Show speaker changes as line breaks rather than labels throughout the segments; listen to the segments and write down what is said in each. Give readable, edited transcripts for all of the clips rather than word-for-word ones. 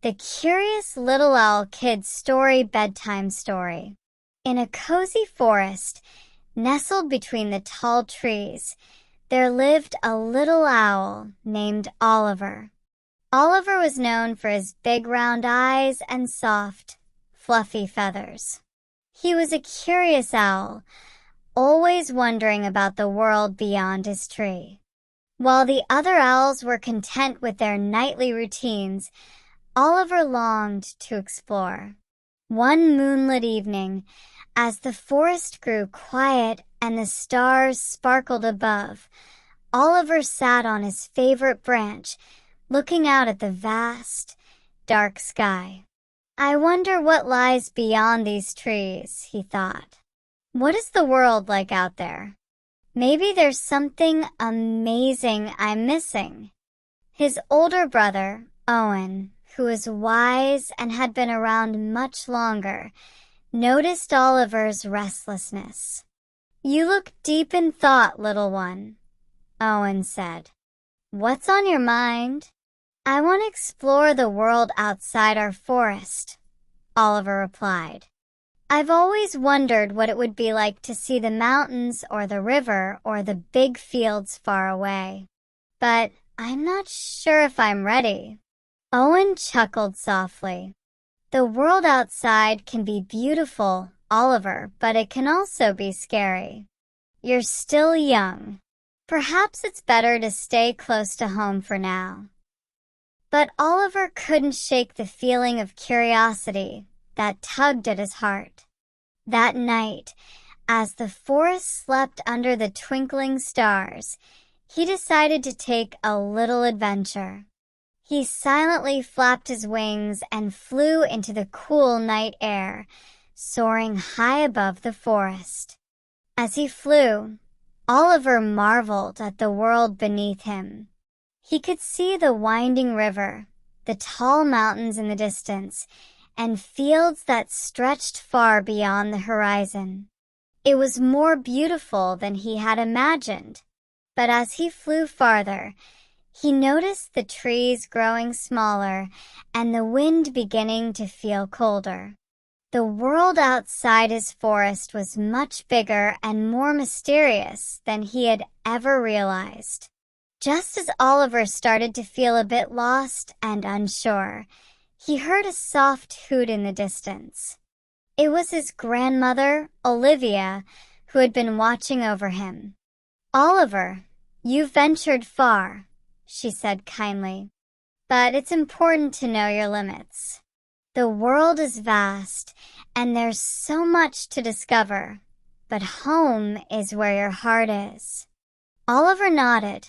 The Curious Little Owl Kids Story Bedtime Story. In a cozy forest, nestled between the tall trees, there lived a little owl named Oliver. Oliver was known for his big round eyes and soft, fluffy feathers. He was a curious owl, always wondering about the world beyond his tree. While the other owls were content with their nightly routines, Oliver longed to explore. One moonlit evening, as the forest grew quiet and the stars sparkled above, Oliver sat on his favorite branch, looking out at the vast, dark sky. "I wonder what lies beyond these trees," he thought. "What is the world like out there? Maybe there's something amazing I'm missing." His older brother, Owen, who was wise and had been around much longer, noticed Oliver's restlessness. "You look deep in thought, little one," Owen said. "What's on your mind?" "I want to explore the world outside our forest," Oliver replied. "I've always wondered what it would be like to see the mountains or the river or the big fields far away. But I'm not sure if I'm ready." Owen chuckled softly. "The world outside can be beautiful, Oliver, but it can also be scary. You're still young. Perhaps it's better to stay close to home for now." But Oliver couldn't shake the feeling of curiosity that tugged at his heart. That night, as the forest slept under the twinkling stars, he decided to take a little adventure. He silently flapped his wings and flew into the cool night air, soaring high above the forest. As he flew, Oliver marveled at the world beneath him. He could see the winding river, the tall mountains in the distance, and fields that stretched far beyond the horizon. It was more beautiful than he had imagined. But as he flew farther, he noticed the trees growing smaller and the wind beginning to feel colder. The world outside his forest was much bigger and more mysterious than he had ever realized. Just as Oliver started to feel a bit lost and unsure, he heard a soft hoot in the distance. It was his grandmother, Olivia, who had been watching over him. "Oliver, you've ventured far," she said kindly, "but it's important to know your limits. The world is vast, and there's so much to discover, but home is where your heart is." Oliver nodded,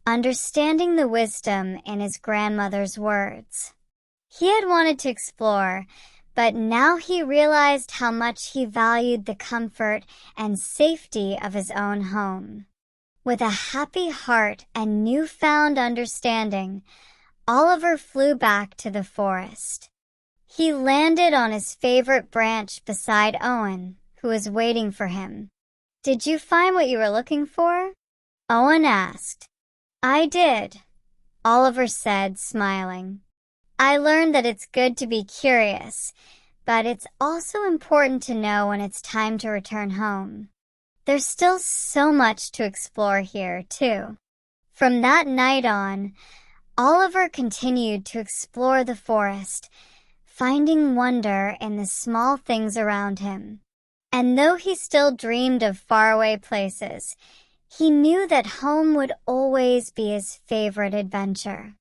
understanding the wisdom in his grandmother's words. He had wanted to explore, but now he realized how much he valued the comfort and safety of his own home. With a happy heart and newfound understanding, Oliver flew back to the forest. He landed on his favorite branch beside Owen, who was waiting for him. "Did you find what you were looking for?" Owen asked. "I did," Oliver said, smiling. "I learned that it's good to be curious, but it's also important to know when it's time to return home. There's still so much to explore here, too." From that night on, Oliver continued to explore the forest, finding wonder in the small things around him. And though he still dreamed of faraway places, he knew that home would always be his favorite adventure.